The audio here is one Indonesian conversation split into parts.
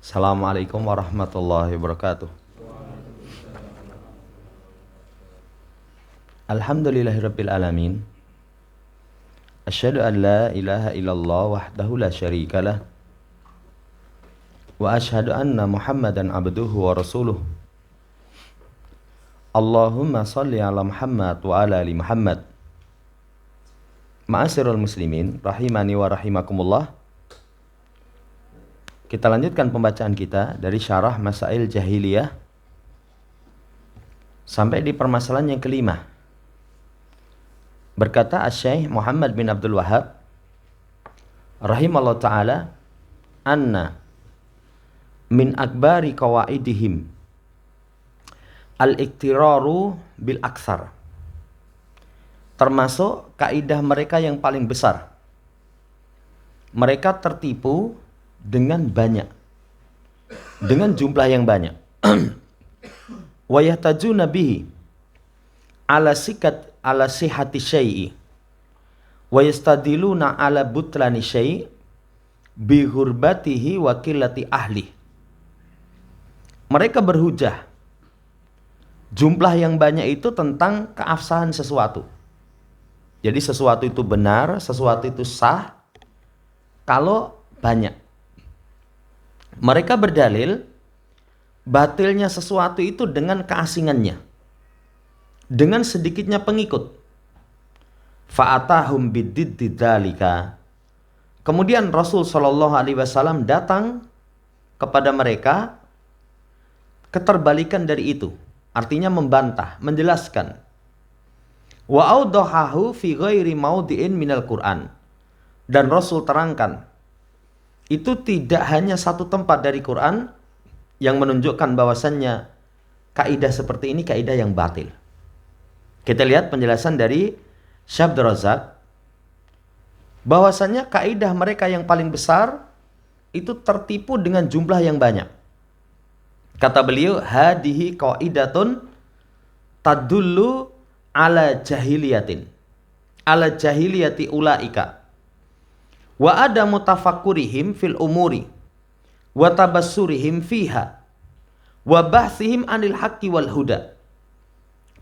Assalamualaikum warahmatullahi wabarakatuh. Alhamdulillahirabbil alamin. Asyhadu an la ilaha illallah wahdahu la syarikalah. Wa asyhadu anna Muhammadan abduhu wa rasuluh. Allahumma shalli ala Muhammad wa ala ali Muhammad. Ma'asyiral muslimin rahimani wa rahimakumullah. Kita lanjutkan pembacaan kita dari Syarah Masail Jahiliyah sampai di permasalahan yang kelima. Berkata Asy-Syaikh Muhammad bin Abdul Wahhab rahimallahu taala, anna min akbari qawaidihim al-iktiraru bil aksar. Termasuk kaidah mereka yang paling besar. Mereka tertipu dengan banyak, dengan jumlah yang banyak. Wa yahtajuna bihi ala sihhati syai'i wa yastadiluna ala butlani syai' bi hurbatihi wa qillati ahli. Mereka berhujah jumlah yang banyak itu tentang keabsahan sesuatu. Jadi sesuatu itu benar, sesuatu itu sah kalau banyak. Mereka berdalil batilnya sesuatu itu dengan keasingannya, dengan sedikitnya pengikut. Fa'atahum bididdi dzalika. Kemudian Rasul Shallallahu alaihi wasallam datang kepada mereka keterbalikan dari itu, artinya membantah, menjelaskan. Wa awdahahu fi ghairi maudhi'in minal Qur'an. Dan Rasul terangkan itu tidak hanya satu tempat dari Quran yang menunjukkan bahwasannya kaidah seperti ini kaidah yang batil. Kita lihat penjelasan dari Syekh Abdul Razak bahwasannya kaidah mereka yang paling besar itu tertipu dengan jumlah yang banyak. Kata beliau, hadihi qaidatun tadullu ala jahiliyatin, ala jahiliyati ulaika. Wa ada mutafakkurihim fil umuri wa tabassurihim fiha wa bahsihim anil haqqi wal huda.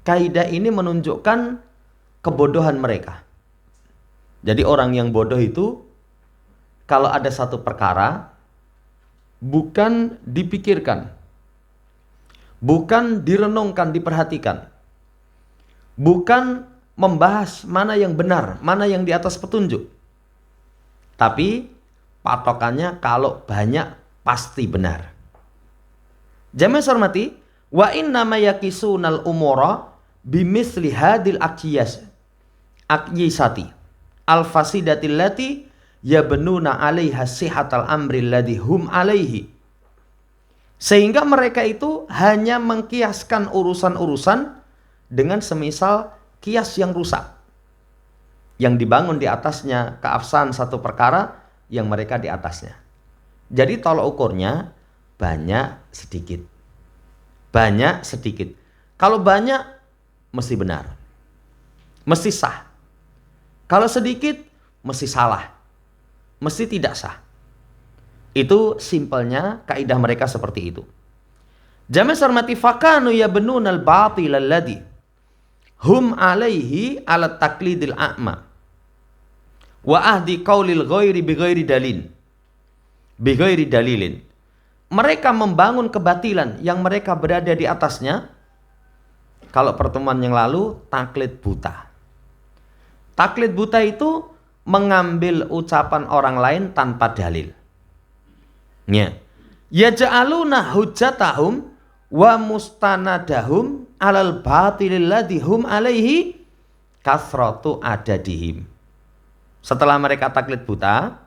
Kaidah ini menunjukkan kebodohan mereka. Jadi orang yang bodoh itu kalau ada satu perkara bukan dipikirkan, bukan direnungkan, diperhatikan, bukan membahas mana yang benar, mana yang di atas petunjuk, tapi patokannya kalau banyak pasti benar. Jamaah hormati, wa inna ma yakisunal umura bimithli hadil aqyisati al-fasidatil lati yabnuna 'alaiha sihhatal amri alladhi hum 'alaihi. Sehingga mereka itu hanya mengkiaskan urusan-urusan dengan semisal kias yang rusak, yang dibangun di atasnya keabsahan satu perkara yang mereka di atasnya. Jadi tolak ukurnya banyak sedikit. Banyak sedikit. Kalau banyak mesti benar, mesti sah. Kalau sedikit mesti salah, mesti tidak sah. Itu simpelnya kaidah mereka seperti itu. Jamaah hormati, fakanu yabnunal batil alladhi hum alaihi ala taqlidil a'ma wa ahdi qaulil ghairi bighairi dalilin. Mereka membangun kebatilan yang mereka berada di atasnya. Kalau pertemuan yang lalu, taklid buta. Taklid buta itu mengambil ucapan orang lain tanpa dalil. Yaj'aluna hujjatahum wa mustanadahum alal batilil ladzi hum alaihi kasratu adadihim. Setelah mereka taklid buta,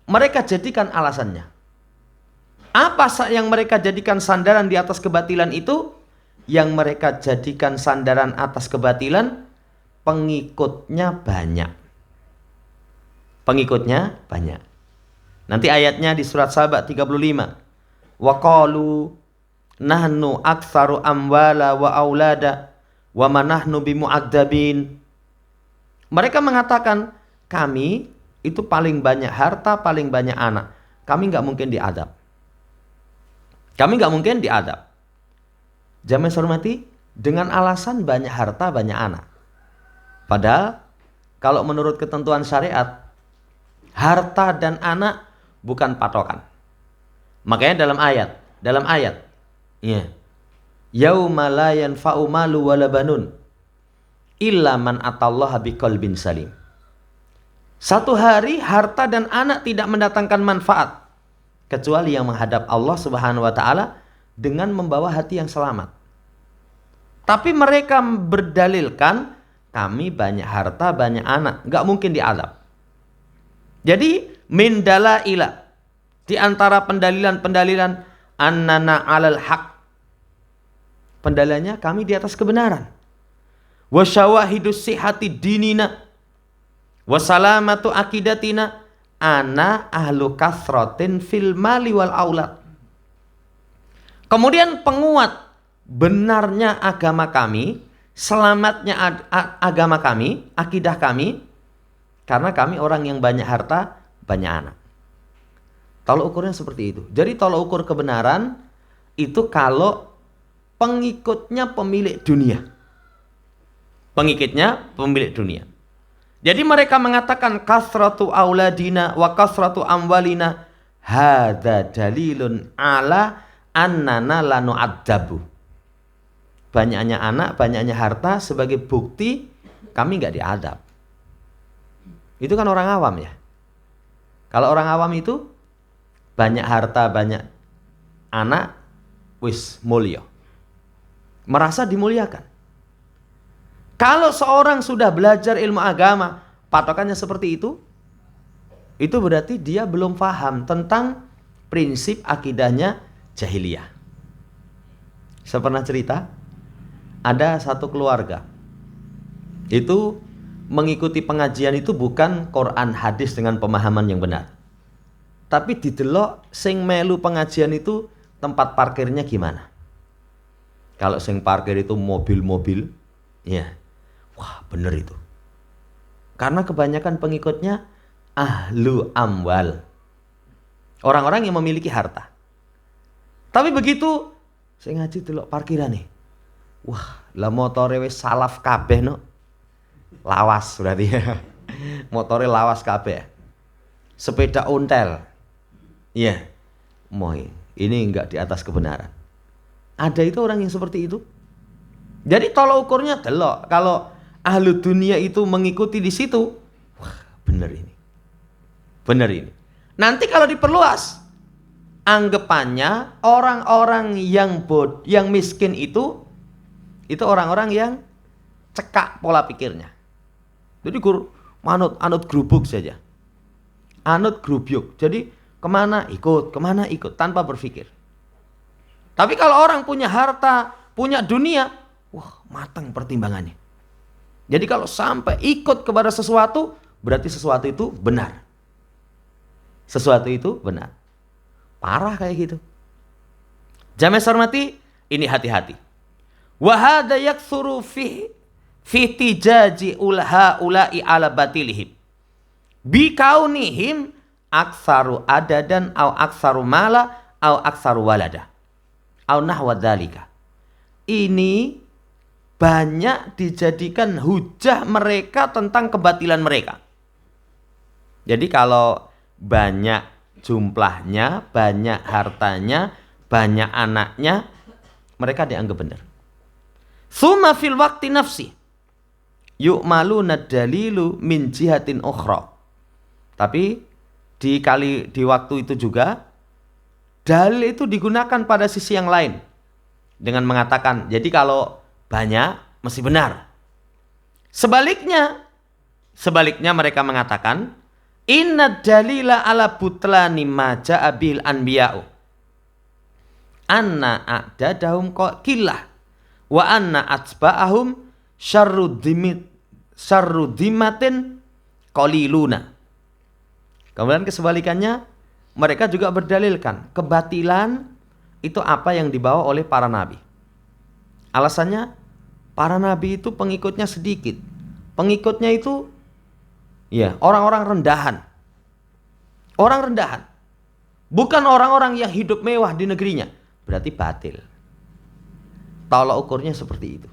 mereka jadikan alasannya. Apa yang mereka jadikan sandaran di atas kebatilan itu? Yang mereka jadikan sandaran atas kebatilan, pengikutnya banyak. Pengikutnya banyak. Nanti ayatnya di surat Saba 35. Wa qalu nahnu aktsaru amwala wa aulada wa ma nahnu bimu'adzabin. Mereka mengatakan, kami itu paling banyak harta, paling banyak anak. Kami nggak mungkin diadab. Kami nggak mungkin diadab. Jamaah yang saya hormati, dengan alasan banyak harta, banyak anak. Padahal kalau menurut ketentuan syariat, harta dan anak bukan patokan. Makanya dalam ayat, ya, yauma la yanfa'u malu wala banun illa man atallaha biqalbin salim. Satu hari harta dan anak tidak mendatangkan manfaat kecuali yang menghadap Allah Subhanahu wa taala dengan membawa hati yang selamat. Tapi mereka berdalilkan kami banyak harta, banyak anak, nggak mungkin diazab. Jadi min dalaila, di antara pendalilan-pendalilan annana 'alal haq. Pendalilannya kami di atas kebenaran. Wa syawahidus sihhati dinina wa salamatu aqidatina ana ahlu kasratin fil mali wal aulad. Kemudian penguat benarnya agama kami, selamatnya agama kami, akidah kami, karena kami orang yang banyak harta, banyak anak. Tolak ukurnya seperti itu. Jadi tolak ukur kebenaran itu kalau pengikutnya pemilik dunia. Pengikutnya pemilik dunia. Jadi mereka mengatakan kasratu auladina wa kasratu amwalina hadza dalilun ala annana la nu'adzabu. Banyaknya anak, banyaknya harta sebagai bukti kami nggak diadab. Itu kan orang awam ya. Kalau orang awam itu banyak harta, banyak anak, wis mulya. Merasa dimuliakan. Kalau seorang sudah belajar ilmu agama, patokannya seperti itu berarti dia belum paham tentang prinsip akidahnya jahiliyah. Saya pernah cerita, ada satu keluarga itu mengikuti pengajian itu bukan Quran hadis dengan pemahaman yang benar, tapi didelok sing melu pengajian itu tempat parkirnya gimana. Kalau sing parkir itu mobil-mobil, ya, wah bener itu. Karena kebanyakan pengikutnya ahlu amwal, orang-orang yang memiliki harta. Tapi begitu saya ngaji delok parkiran nih, wah lah motore wis salaf kabeh no. Lawas berarti ya. Motore lawas kabeh. Sepeda ontel. Iya. Moy, ini enggak di atas kebenaran. Ada itu orang yang seperti itu. Jadi tolak ukurnya delok. Kalau ahlu dunia itu mengikuti di situ, wah, bener ini. Bener ini. Nanti kalau diperluas, anggapannya orang-orang yang miskin itu orang-orang yang cekak pola pikirnya. Jadi anut grubuk saja. Anut grubyuk. Jadi kemana ikut tanpa berpikir. Tapi kalau orang punya harta, punya dunia, wah matang pertimbangannya. Jadi kalau sampai ikut kepada sesuatu, berarti sesuatu itu benar. Sesuatu itu benar. Parah kayak gitu. Jamaah hormati, ini hati-hati. Wa hadza yaktsuru fi tijaji ulai ala batilihim. Bi kaunihim aksaru adadan au aksaru mala au aksaru walada. Au nahwa dzalika. Ini banyak dijadikan hujah mereka tentang kebatilan mereka. Jadi kalau banyak jumlahnya, banyak hartanya, banyak anaknya, mereka dianggap benar. Summa fil waqti nafsi yu'maluna dalilu min jihatin ukhra. Tapi di waktu itu juga dalil itu digunakan pada sisi yang lain dengan mengatakan, jadi kalau banyak mesti benar. Sebaliknya mereka mengatakan, inna dalila ala butlani ma ja'a bil anbiya'u anna a'dadahum qillah wa anna atba'ahum syarru dhimatin qaliluna. Kemudian kesebalikannya, mereka juga berdalilkan kebatilan itu apa yang dibawa oleh para nabi. Alasannya, para nabi itu pengikutnya sedikit. Pengikutnya itu ya orang-orang rendahan. Orang rendahan. Bukan orang-orang yang hidup mewah di negerinya. berarti batil. Tolok ukurnya seperti itu.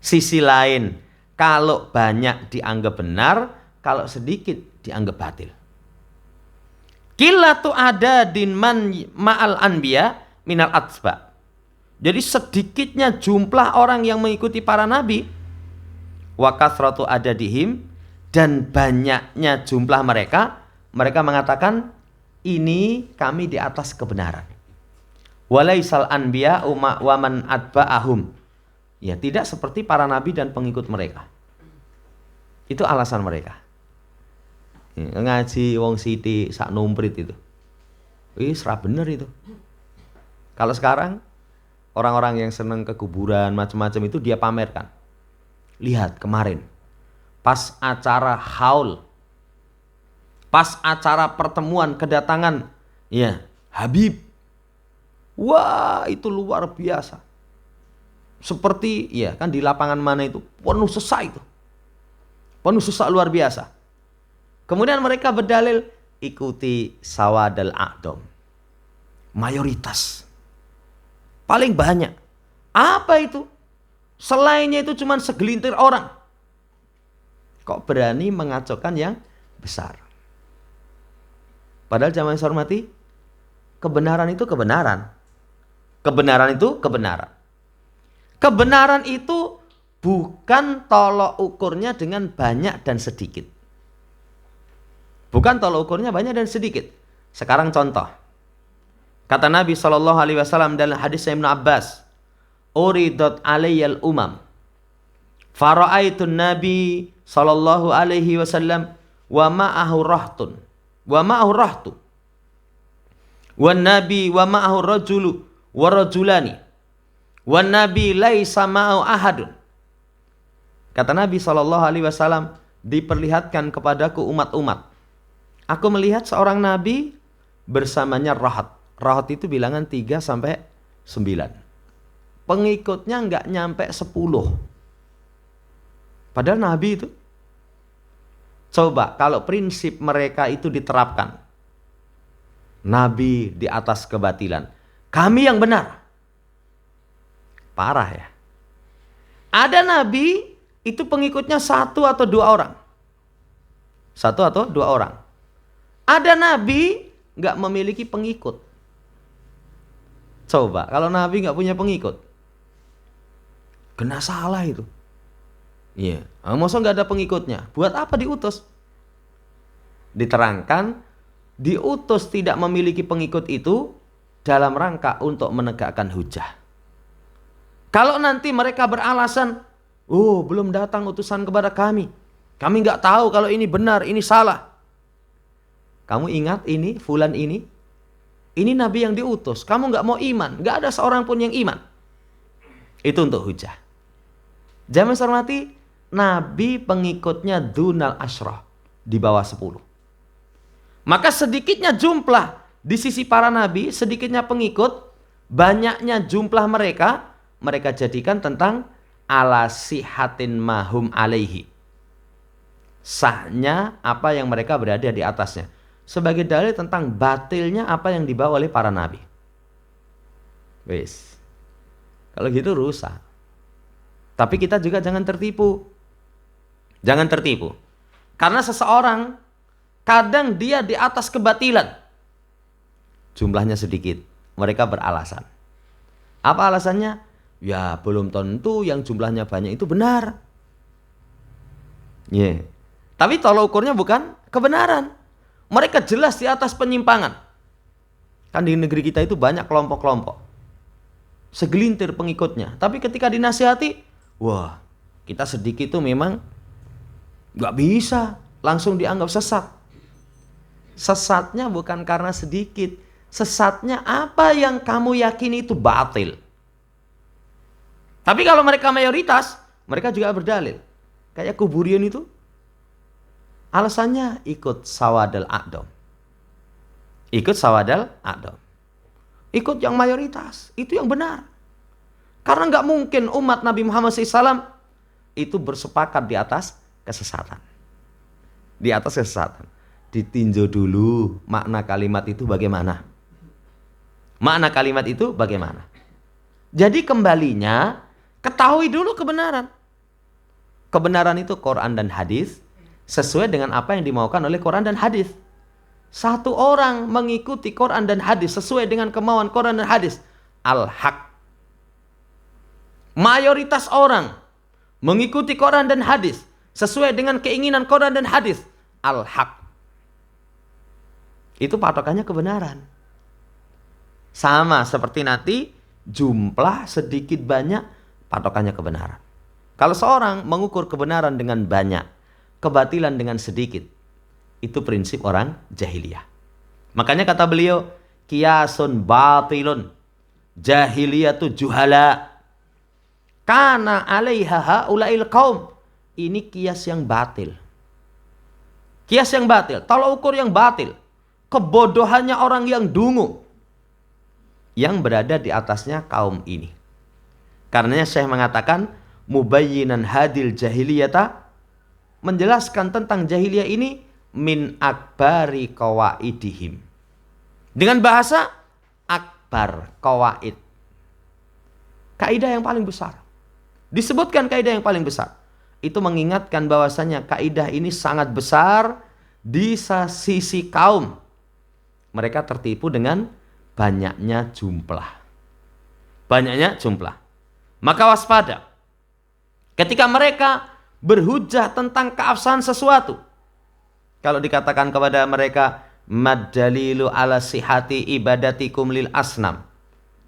Sisi lain, kalau banyak dianggap benar, kalau sedikit dianggap batil. Qillatu adadin man ma'al anbiya minal atsba. Jadi sedikitnya jumlah orang yang mengikuti para nabi, wa kasratu adadihim, dan banyaknya jumlah mereka mengatakan ini kami di atas kebenaran. Walaisal anbiya wa man atba'ahum. Ya, tidak seperti para nabi dan pengikut mereka. Itu alasan mereka. Ngaji wong siti sak numprit itu. Wis ra bener itu. Kalau sekarang orang-orang yang senang ke kuburan macam-macam itu dia pamerkan. Lihat kemarin pas acara haul, pas acara pertemuan kedatangan ya Habib. Wah, itu luar biasa. Seperti ya kan di lapangan mana itu penuh sesak itu. Penuh sesak luar biasa. Kemudian mereka berdalil ikuti sawadal a'dom. Mayoritas. Paling banyak. Apa itu? Selainnya itu cuma segelintir orang. Kok berani mengacaukan yang besar? Padahal jamaah yang saya hormati, kebenaran itu kebenaran. Kebenaran itu kebenaran. Kebenaran itu bukan tolok ukurnya dengan banyak dan sedikit. Bukan tolok ukurnya banyak dan sedikit. Sekarang contoh. Kata Nabi SAW dalam hadis Ibnu Abbas, Uridat alayyal umam. Fara'aitun Nabi SAW wa ma'ahu rahtun. Wa ma'ahu rahtu. Wa Nabi wa ma'ahu rajulu wa rajulani. Wa Nabi laisa ma'ahu ahadun. Kata Nabi SAW, diperlihatkan kepadaku umat-umat. Aku melihat seorang Nabi bersamanya rahat. Rahat itu bilangan 3 sampai 9. Pengikutnya nggak nyampe 10. Padahal Nabi itu. Coba kalau prinsip mereka itu diterapkan. Nabi di atas kebatilan. Kami yang benar. Parah ya. Ada Nabi itu pengikutnya 1 atau 2 orang. 1 atau 2 orang. Ada Nabi nggak memiliki pengikut. Coba kalau Nabi nggak punya pengikut. Kena salah itu. Iya. Yeah. Masa nggak ada pengikutnya? Buat apa diutus? Diterangkan, diutus tidak memiliki pengikut itu dalam rangka untuk menegakkan hujah. Kalau nanti mereka beralasan, oh belum datang utusan kepada kami. Kami nggak tahu kalau ini benar, ini salah. Kamu ingat ini, fulan ini Nabi yang diutus. Kamu nggak mau iman, nggak ada seorang pun yang iman. Itu untuk hujah. Jamaah hormati, Nabi pengikutnya dunal asyrah, di bawah 10. Maka sedikitnya jumlah di sisi para nabi, sedikitnya pengikut, banyaknya jumlah mereka jadikan tentang ala sihatin mahum alaihi. Sahnya apa yang mereka berada di atasnya. Sebagai dalil tentang batilnya apa yang dibawa oleh para nabi. Wis. Kalau gitu rusak. Tapi kita juga jangan tertipu. Jangan tertipu. Karena seseorang kadang dia di atas kebatilan. Jumlahnya sedikit. Mereka beralasan. Apa alasannya? Ya belum tentu yang jumlahnya banyak itu benar. Yeah. Tapi tolak ukurnya bukan kebenaran. Mereka jelas di atas penyimpangan. Kan di negeri kita itu banyak kelompok-kelompok. Segelintir pengikutnya. Tapi ketika dinasihati, wah kita sedikit itu memang gak bisa. Langsung dianggap sesat. Sesatnya bukan karena sedikit. Sesatnya apa yang kamu yakini itu batil. Tapi kalau mereka mayoritas, mereka juga berdalil. Kayak kuburian itu. Alasannya ikut sawadal a'dom. Ikut sawadal a'dom. Ikut yang mayoritas. Itu yang benar. Karena nggak mungkin umat Nabi Muhammad SAW itu bersepakat di atas kesesatan. Di atas kesesatan. Ditinjau dulu makna kalimat itu bagaimana. Makna kalimat itu bagaimana? Jadi kembalinya, ketahui dulu kebenaran. Kebenaran itu Quran dan hadis sesuai dengan apa yang dimaukan oleh Quran dan hadis. Satu orang mengikuti Quran dan hadis sesuai dengan kemauan Quran dan hadis, al-haq. Mayoritas orang mengikuti Quran dan hadis sesuai dengan keinginan Quran dan hadis, al-haq. Itu patokannya kebenaran. Sama seperti nanti jumlah sedikit banyak patokannya kebenaran. Kalau seorang mengukur kebenaran dengan banyak, kebatilan dengan sedikit, itu prinsip orang jahiliyah. Makanya kata beliau, kiasun batilun, jahiliyah tu juhala, kana alaiha haulail qaum. Ini kias yang batil. Kias yang batil, tolak ukur yang batil. Kebodohannya orang yang dungu yang berada di atasnya kaum ini. Karenanya Syekh mengatakan mubayyinan hadil jahiliyata, menjelaskan tentang jahiliyah ini min akbari qawaidihim, dengan bahasa akbar, qawaid, kaidah yang paling besar. Disebutkan kaidah yang paling besar. Itu mengingatkan bahwasanya kaidah ini sangat besar di sisi kaum. Mereka tertipu dengan banyaknya jumlah. Banyaknya jumlah. Maka waspada. Ketika mereka berhujah tentang keabsahan sesuatu. Kalau dikatakan kepada mereka, mad dalilu ala sihati ibadatikum lil asnam.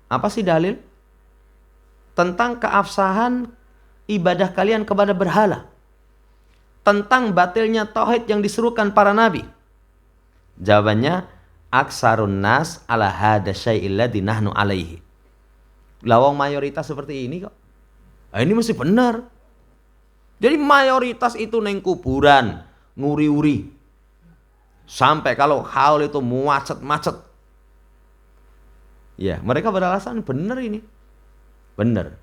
Apa sih dalil? Tentang keabsahan ibadah kalian kepada berhala. Tentang batilnya tauhid yang diserukan para nabi. Jawabannya, aksarun nas ala hada syai'il ladzi nahnu alaihi. Lawang mayoritas seperti ini kok. Ini mesti benar. Jadi mayoritas itu neng kuburan, nguri-uri. Sampai kalau haul itu macet-macet. Ya, mereka beralasan benar ini. Benar.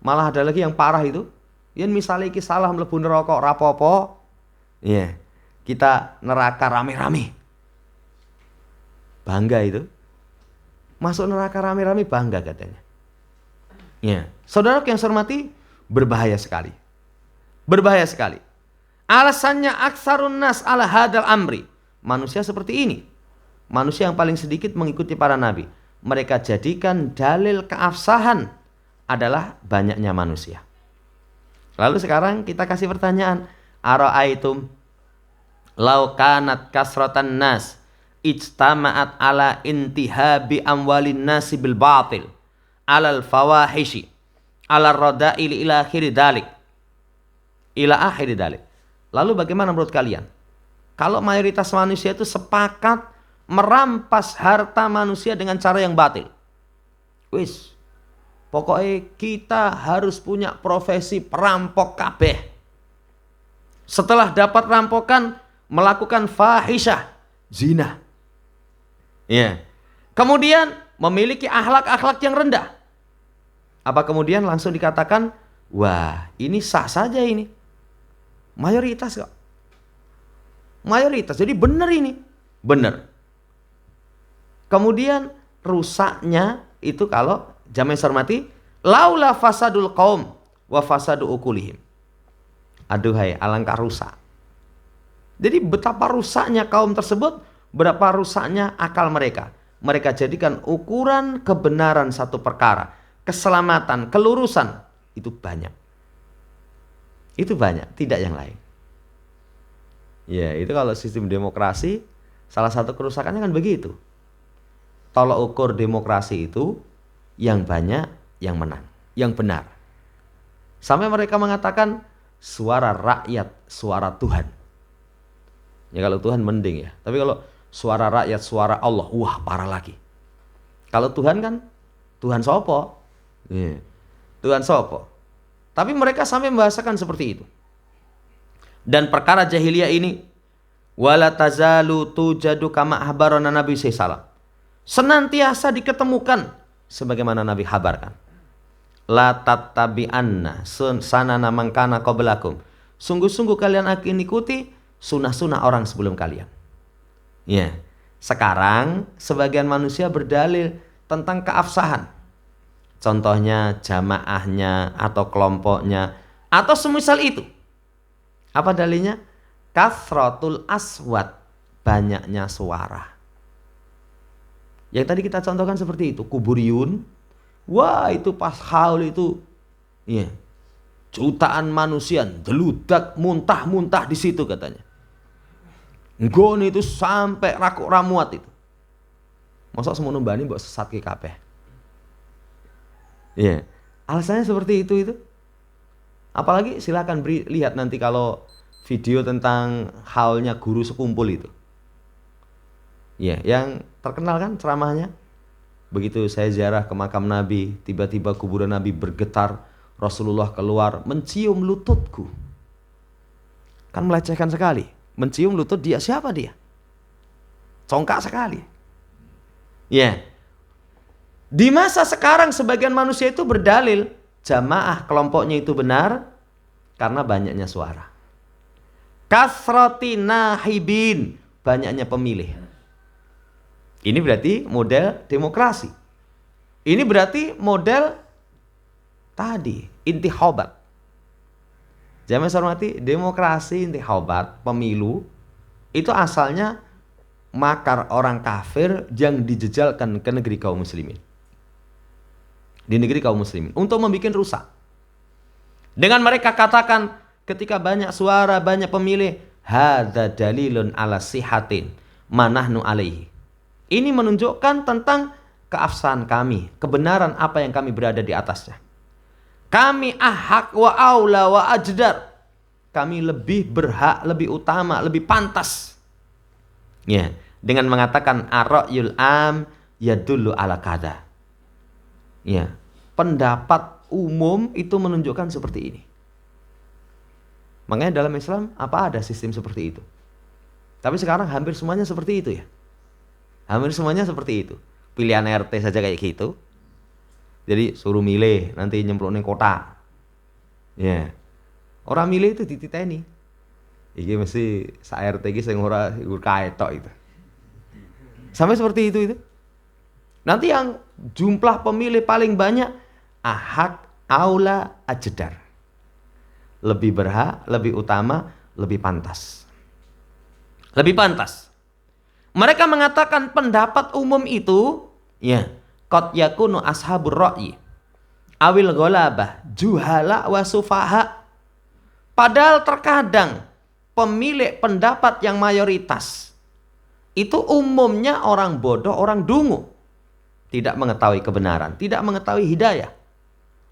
Malah ada lagi yang parah itu. Yang misalnya iki salah mlebu neraka rapopo. Ya, kita neraka rame-rame. Bangga itu. Masuk neraka rame-rame bangga katanya. Ya, saudara yang saya hormati, berbahaya sekali. Berbahaya sekali. Alasannya aksarun nas ala hadal amri. Manusia seperti ini. Manusia yang paling sedikit mengikuti para nabi. Mereka jadikan dalil keabsahan adalah banyaknya manusia. Lalu sekarang kita kasih pertanyaan. Ara'aitum law kanat kasratan nas ijtama'at ala intihabi amwalin nasi bil batil alal fawahishi ala rada'il ila akhiri dalik. Ila akhiri dalik. Lalu bagaimana menurut kalian? Kalau mayoritas manusia itu sepakat merampas harta manusia dengan cara yang batil. Wis, pokoknya kita harus punya profesi perampok kabeh. Setelah dapat rampokan, melakukan fahisyah, zina. Ya. Kemudian memiliki akhlak-akhlak yang rendah. Apa kemudian langsung dikatakan, wah ini sah saja ini. Mayoritas kok. Mayoritas, jadi benar ini. Benar. Kemudian rusaknya itu kalau jamaah hormati, laula fasadul qaum wa fasadu ukulihim. Aduhai, alangkah rusak. Jadi betapa rusaknya kaum tersebut, berapa rusaknya akal mereka. Mereka jadikan ukuran kebenaran satu perkara, keselamatan, kelurusan, itu banyak. Itu banyak, tidak yang lain. Ya, itu kalau sistem demokrasi, salah satu kerusakannya kan begitu. Tolak ukur demokrasi itu yang banyak yang menang, yang benar. Sampai mereka mengatakan suara rakyat, suara Tuhan. Ya kalau Tuhan mending ya. Tapi kalau suara rakyat, suara Allah, wah parah lagi. Kalau Tuhan kan, Tuhan sopo. Ya. Tuhan sopo. Tapi mereka sampai membahasakan seperti itu. Dan perkara jahiliyah ini, wala tazalu tujadu kama ahbarana Nabi sallallahu, senantiasa diketemukan sebagaimana Nabi habarkan. La tattabi'anna sanana man kana qablakum. Sungguh-sungguh kalian akan ikuti sunah-sunah orang sebelum kalian. Ya. Sekarang sebagian manusia berdalil tentang keabsahan. Contohnya jamaahnya atau kelompoknya atau semisal itu. Apa dalilnya? Kathratul aswat, banyaknya suara. Yang tadi kita contohkan seperti itu, kuburiyun. Wah, itu pas haul itu ya, jutaan manusia deludak muntah-muntah di situ katanya. Nggon itu sampai rakuk ramuat itu. Mosok semono mbani mbok sesat ki kabeh. Iya. Alasannya seperti itu. Apalagi silakan lihat nanti kalau video tentang haulnya guru sekumpul itu. Ya, yang terkenal kan ceramahnya. Begitu saya ziarah ke makam Nabi, tiba-tiba kuburan Nabi bergetar, Rasulullah keluar mencium lututku. Kan melecehkan sekali. Mencium lutut dia, siapa dia? Congkak sekali. Ya. Di masa sekarang sebagian manusia itu berdalil jamaah kelompoknya itu benar karena banyaknya suara. Kasrati nahibin, banyaknya pemilih. Ini berarti model demokrasi. Ini berarti model tadi, intikhabat. Jamaah hormati, demokrasi intikhabat, pemilu itu asalnya makar orang kafir yang dijejalkan ke negeri kaum muslimin. Di negeri kaum muslimin untuk membuat rusak. Dengan mereka katakan ketika banyak suara, banyak pemilih, hadza dalilun ala sihatin manahnu alaihi. Ini menunjukkan tentang keabsahan kami, kebenaran apa yang kami berada di atasnya. Kami ahak wa aula wa ajdar. Kami lebih berhak, lebih utama, lebih pantas. Ya, dengan mengatakan ar-ra'yul am yadullu ala kada. Ya, pendapat umum itu menunjukkan seperti ini. Makanya dalam Islam apa ada sistem seperti itu. Tapi sekarang hampir semuanya seperti itu ya. Hampir semuanya seperti itu. Pilihan RT saja kayak gitu. Jadi suruh milih, nanti nyemplung ning kota. Ya. Orang milih itu dititeni. Iki mesti sak RT iki sing ora kaetok itu. Sampai seperti itu. Nanti yang jumlah pemilih paling banyak ahak aula ajdar. Lebih berhak, lebih utama, lebih pantas. Lebih pantas. Mereka mengatakan pendapat umum itu ya, qad yakunu ashabur ra'yi awil ghalabah juhala wa sufaha. Padahal terkadang pemilik pendapat yang mayoritas itu umumnya orang bodoh, orang dungu. Tidak mengetahui kebenaran, tidak mengetahui hidayah.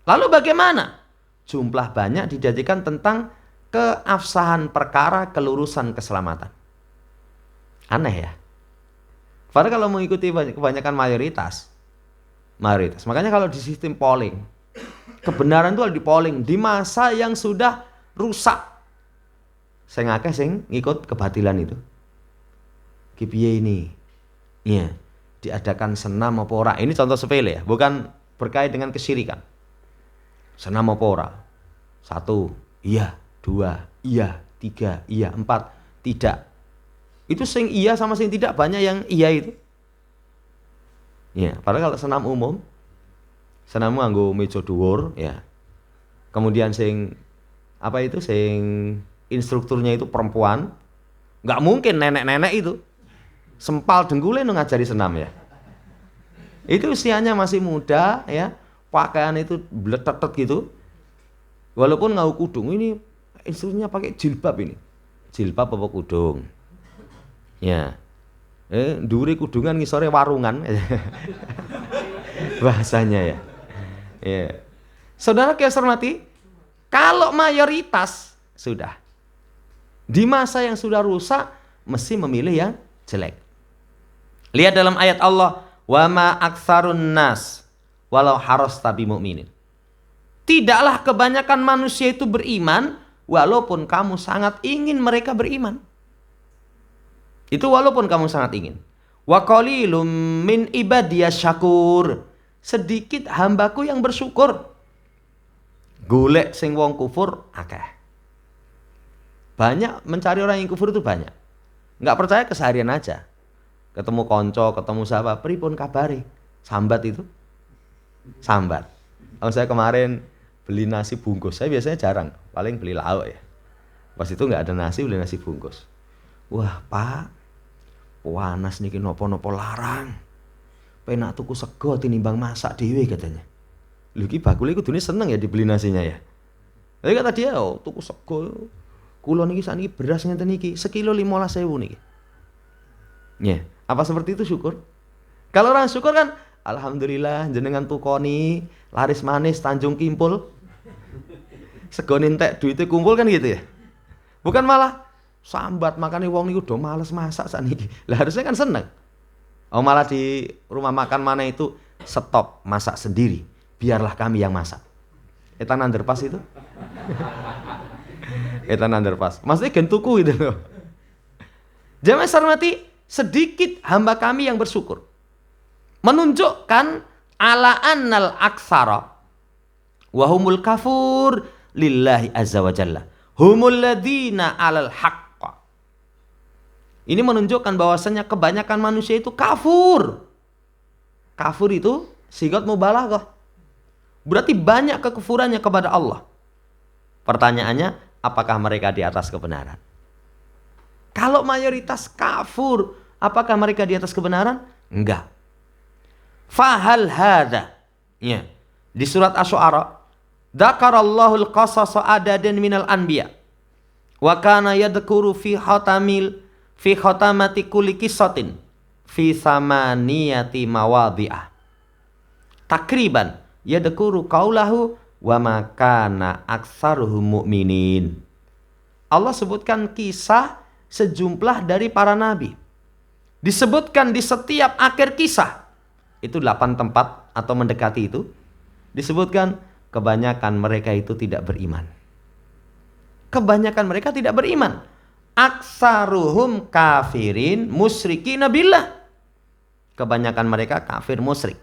Lalu bagaimana? Jumlah banyak dijadikan tentang keabsahan perkara, kelurusan, keselamatan. Aneh ya. Padahal kalau mengikuti kebanyakan mayoritas. Makanya kalau di sistem polling, kebenaran itu ada di polling di masa yang sudah rusak. Sing akeh sing ngikut kebatilan itu. Ki piye ini? Iya. Diadakan senam apa ora? Ini contoh sepele ya, bukan berkait dengan kesyirikan. Senam apa ora? 1, iya. 2, iya. 3, iya. 4, tidak. Itu sing iya sama sing tidak banyak yang iya itu. Ya, padahal kalau senam umum, senam nganggo meja dhuwur ya. Kemudian sing apa itu sing instrukturnya itu perempuan, nggak mungkin nenek-nenek itu. Sempal denggule ngajari senam ya. Itu usianya masih muda ya, pakaian itu bletetet gitu. Walaupun ngau kudung, ini instrukturnya pakai jilbab ini. Jilbab apa kudung? Ya. Ndure kudungan ngisore warungan. Bahasanya ya. Ya. Saudara yang hormati, kalau mayoritas sudah di masa yang sudah rusak mesti memilih yang jelek. Lihat dalam ayat Allah, wa ma aktsarun nas walau harasta bimu'minin. Tidaklah kebanyakan manusia itu beriman walaupun kamu sangat ingin mereka beriman. Itu walaupun kamu sangat ingin. Wa qalilum min ibadiyas syakur. Sedikit hambaku yang bersyukur. Golek sing wong kufur akeh. Banyak mencari orang yang kufur itu banyak. Enggak percaya keseharian aja. Ketemu konco, ketemu sahabat, pripun kabare? Sambat itu. Sambat. Kalau saya kemarin beli nasi bungkus, saya biasanya jarang, paling beli lauk ya. Pas itu nggak ada nasi, beli nasi bungkus. Wah Pak, panas niki nopo-nopo larang. Penak tuku sego tinimbang masak dhewe katanya. Lho iki bakule kudune seneng ya dibeli nasinya ya. Tapi kata dia, oh tuku sego. Kula niki sakniki beras ngenten niki, sekilo 15.000 niki. Ya, apa seperti itu syukur? Kalau orang syukur kan, alhamdulillah jenengan tukoni laris manis Tanjung Kimpul. Sego entek duitnya kumpul kan gitu ya. Bukan malah sambat makane wong niku do males masak sakniki. Lah harusnya kan seneng. Oh malah di rumah makan mana itu stop masak sendiri, biarlah kami yang masak. Etan underpass itu. Etan underpass. Maksudnya gentuku gitu loh. Jamaah sarmati, sedikit hamba kami yang bersyukur. Menunjukkan ala annal aksara wa humul kafur lillahi azza wa jalla. Humul ladina alal haqqa. Ini menunjukkan bahwasanya kebanyakan manusia itu kafur. Kafur itu sigat mubalaghah. Berarti banyak kekufurannya kepada Allah. Pertanyaannya, apakah mereka di atas kebenaran? Kalau mayoritas kafur, apakah mereka di atas kebenaran? Enggak. Fahal hadza. Ya. Di surat Asy-Syu'ara, dzakarallahul qasasa adadan minal anbiya. Wa kana yadhkuru fi khatamati kulli qissatin fi samaniyati mawadhi'ah. Takriban yadhkuru qaulahu wa ma kana aktsaruhum mu'minin. Allah sebutkan kisah sejumlah dari para nabi. Disebutkan di setiap akhir kisah. Itu 8 tempat atau mendekati itu. Disebutkan kebanyakan mereka itu tidak beriman. Kebanyakan mereka tidak beriman. Aksaruhum kafirin musyrikin billah. Kebanyakan mereka kafir musyrik.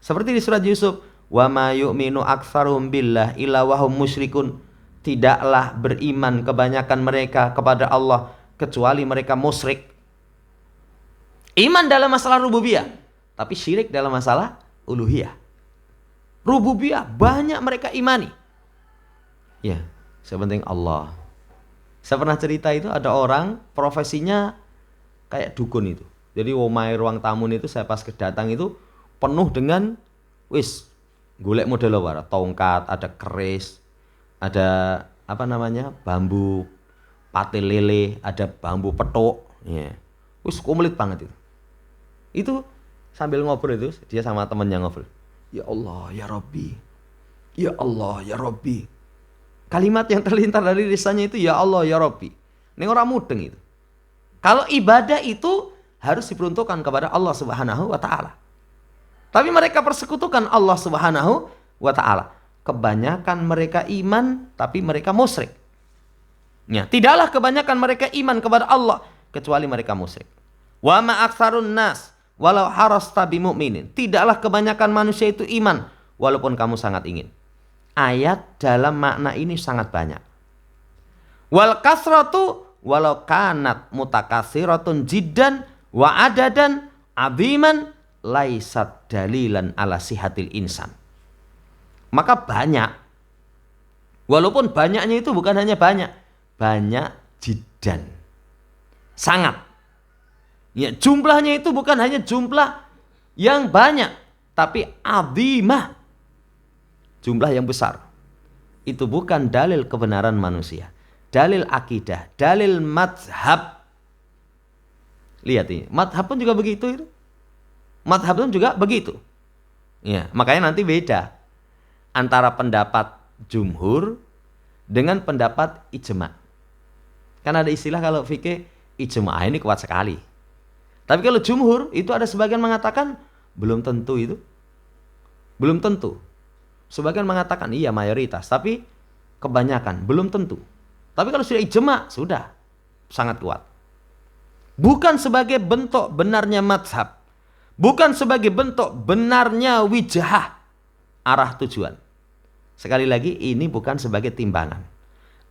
Seperti di surat Yusuf, wa ma yu'minu aksaruhum billah illa wahum musyrikun. Tidaklah beriman kebanyakan mereka kepada Allah kecuali mereka musyrik. Iman dalam masalah rububiyah, tapi syirik dalam masalah uluhiyah. Rububiyah banyak mereka imani. Ya, sepenting Allah. Saya pernah cerita itu ada orang profesinya kayak dukun itu. Jadi omahe ruang tamu itu saya pas kedatang itu penuh dengan golek model apa? Tongkat, ada keris, ada apa namanya? Bambu patil lele, ada bambu petuk. Ya. Komplit banget itu. Itu sambil ngobrol itu dia sama temennya ngobrol. Ya Allah, ya Rabbi. Ya Allah, ya Rabbi. Kalimat yang terlintar dari lisannya itu ya Allah, ya Rabbi. Ini orang mudeng itu. Kalau ibadah itu harus diperuntukkan kepada Allah Subhanahu wa taala. Tapi mereka persekutukan Allah Subhanahu wa taala. Kebanyakan mereka iman tapi mereka musyrik. Ya, tidaklah kebanyakan mereka iman kepada Allah kecuali mereka musyrik. Wa ma aktsarun nas walau harasta bimu'minin. Tidaklah kebanyakan manusia itu iman walaupun kamu sangat ingin. Ayat dalam makna ini sangat banyak. Wal kasratu walau kanat mutakatsiratun jiddan wa adadan aziman laisat dalilan ala sihatil insan. Maka banyak. Walaupun banyaknya itu bukan hanya banyak. Banyak jiddan. Sangat. Ya, jumlahnya itu bukan hanya jumlah yang banyak, tapi azimah. Jumlah yang besar. Itu bukan dalil kebenaran manusia. Dalil akidah, dalil madhab. Lihat ini, madhab pun juga begitu itu. Madhab pun juga begitu. Ya, makanya nanti beda antara pendapat jumhur dengan pendapat ijma. Kan ada istilah kalau fikih ijma ini kuat sekali. Tapi kalau jumhur itu ada sebagian mengatakan belum tentu itu. Belum tentu. Sebagian mengatakan iya mayoritas, tapi kebanyakan belum tentu. Tapi kalau sudah ijma, sudah sangat kuat. Bukan sebagai bentuk benarnya mazhab. Bukan sebagai bentuk benarnya wijahah, arah tujuan. Sekali lagi ini bukan sebagai timbangan.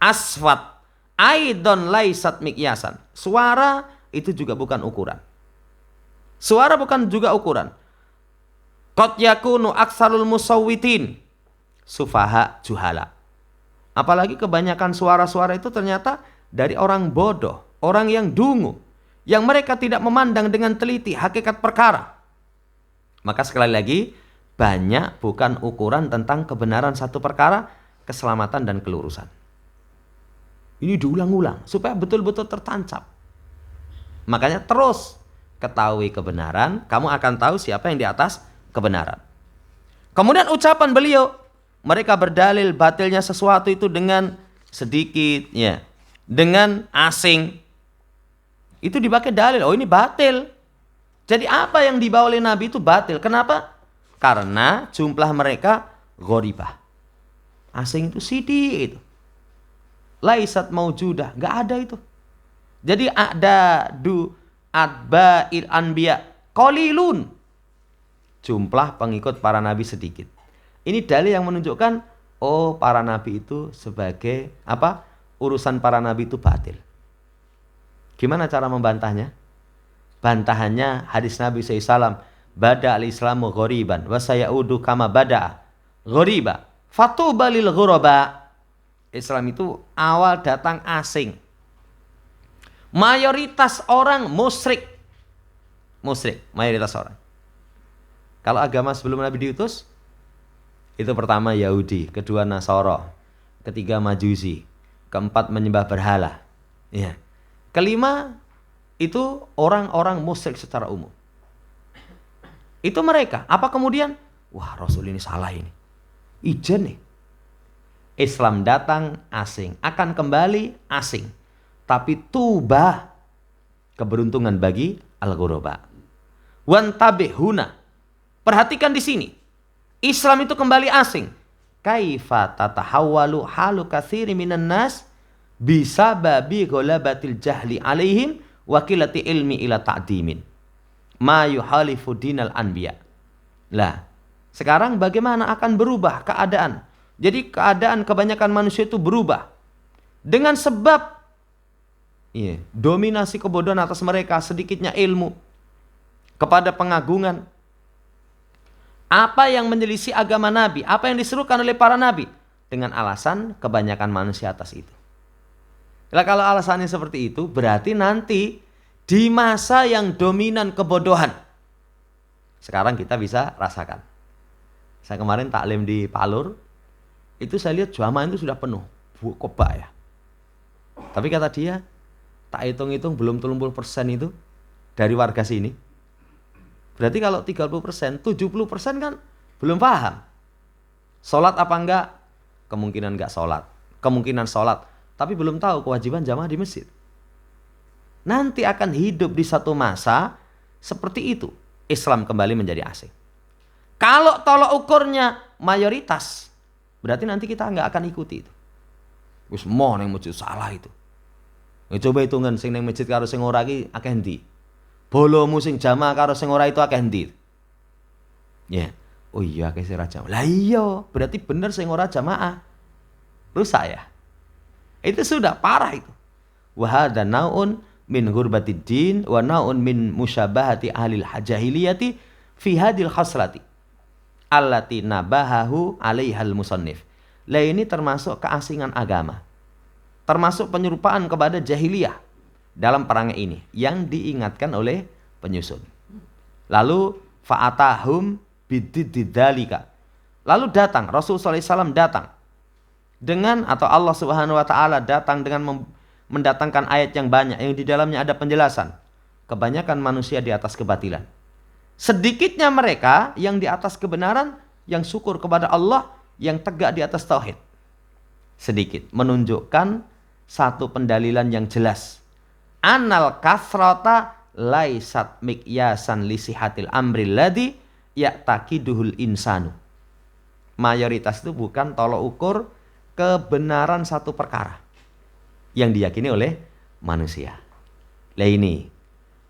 Aswat aidon laisat mikyasan. Suara itu juga bukan ukuran. Suara bukan juga ukuran. Qad yakunu aksarul musawwitin sufaha juhala. Apalagi kebanyakan suara-suara itu ternyata dari orang bodoh, orang yang dungu, yang mereka tidak memandang dengan teliti hakikat perkara. Maka sekali lagi, banyak bukan ukuran tentang kebenaran satu perkara, keselamatan dan kelurusan. Ini diulang-ulang supaya betul-betul tertancap. Makanya terus ketahui kebenaran, kamu akan tahu siapa yang di atas kebenaran. Kemudian ucapan beliau, mereka berdalil batilnya sesuatu itu dengan sedikit, ya, dengan asing. Itu dipakai dalil, oh ini batil. Jadi apa yang dibawa oleh Nabi itu batil. Kenapa? Karena jumlah mereka ghoribah. Asing itu sedikit itu. Laisat maujudah, nggak ada itu. Jadi ada adba'il anbiya qalilun. Jumlah pengikut para nabi sedikit. Ini dalil yang menunjukkan, oh para nabi itu sebagai apa? Urusan para nabi itu batil. Gimana cara membantahnya? Bantahannya hadis Nabi SAW, bada al-islamu ghoriban wa sayaudu kama bada'a ghoriba fatuba lil ghuraba. Islam itu awal datang asing. Mayoritas orang musyrik. Musyrik, mayoritas orang. Kalau agama sebelum Nabi diutus, itu pertama Yahudi, kedua Nasara, ketiga Majusi, keempat menyembah berhala. Ya. Kelima itu orang-orang musyrik secara umum. Itu mereka. Apa kemudian? Wah, Rasul ini salah ini. Ijen nih. Islam datang asing, akan kembali asing. Tapi tuba, keberuntungan bagi al-ghuraba. Wantabihuna. Perhatikan di sini. Islam itu kembali asing. Kaifa tatahawwalu halu katsiri minan nas bisa babi ghalabatil jahli alaihim wa qillati ilmi ila ta'dimin. Ma yuhalifu dinal anbiya. Lah, sekarang bagaimana akan berubah keadaan? Jadi keadaan kebanyakan manusia itu berubah dengan sebab dominasi kebodohan atas mereka, sedikitnya ilmu, kepada pengagungan. Apa yang menyelisih agama Nabi, apa yang diserukan oleh para Nabi, dengan alasan kebanyakan manusia atas itu. Nah, kalau alasannya seperti itu, berarti nanti di masa yang dominan kebodohan, sekarang kita bisa rasakan. Saya kemarin taklim di Palur, itu saya lihat jamaah itu sudah penuh, kebak ya. Tapi kata dia, tak hitung-hitung belum 30% itu dari warga sini. Berarti kalau 30%, 70% kan belum paham. Sholat apa enggak? Kemungkinan enggak sholat. Kemungkinan sholat, tapi belum tahu kewajiban jamaah di masjid. Nanti akan hidup di satu masa seperti itu. Islam kembali menjadi asing. Kalau tolok ukurnya mayoritas, berarti nanti kita enggak akan ikuti itu. Wis mau nang masjid salah itu. Coba hitungan sing nang masjid karo sing ora iki akeh endi? Bolomu sing jamaah karo sing ora itu akeh endi? Ya. Oh iya akeh sing ora jamaah. Lah iya, berarti bener sing ora jamaah. Rusak ya. Itu sudah parah itu. Wa hadza naun min ghurbatid din wa naun min musyabahati ahlil jahiliyati fi hadil khaslati allati nabahahu 'alaihal musannif. Lah ini termasuk keasingan agama. Termasuk penyerupaan kepada jahiliyah dalam perangai ini yang diingatkan oleh penyusun. Lalu fa'atahum bididdalika. Lalu datang Rasulullah SAW datang dengan, atau Allah Subhanahu wa taala datang dengan mendatangkan ayat yang banyak yang di dalamnya ada penjelasan. Kebanyakan manusia di atas kebatilan. Sedikitnya mereka yang di atas kebenaran, yang syukur kepada Allah, yang tegak di atas tauhid. Sedikit menunjukkan satu pendalilan yang jelas. Anal kasrata laisat mikyasan lisihatil amril ladzi ya'taqiduhul insanu. Mayoritas itu bukan tolok ukur kebenaran satu perkara yang diyakini oleh manusia. Lah ini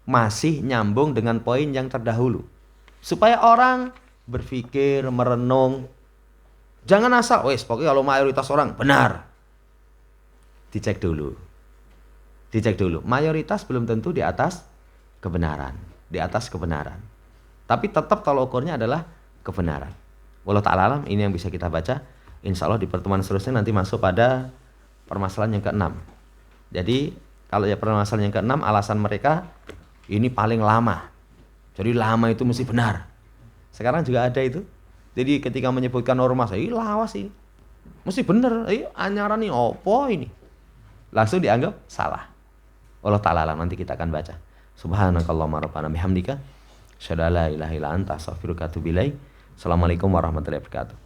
masih nyambung dengan poin yang terdahulu. Supaya orang berpikir, merenung. Jangan asal, wes pokoknya kalau mayoritas orang benar. Dicek dulu. Dicek dulu. Mayoritas belum tentu di atas kebenaran. Di atas kebenaran. Tapi tetap tolok ukurnya adalah kebenaran. Wallahu ta'ala alam, ini yang bisa kita baca. Insya Allah di pertemuan seterusnya nanti masuk pada permasalahan yang ke-6. Jadi kalau ya permasalahan yang ke-6, alasan mereka ini paling lama. Jadi lama itu mesti benar. Sekarang juga ada itu. Jadi ketika menyebutkan ormas, lawas ini mesti benar. Anyaran ini opo ini. Langsung dianggap salah. Allah ta'ala alam, nanti kita akan baca. Subhanakallahumma rabbana bihamdika asyhadu an la ilaha illa anta astaghfiruka wa atubu ilaik. Assalamualaikum warahmatullahi wabarakatuh.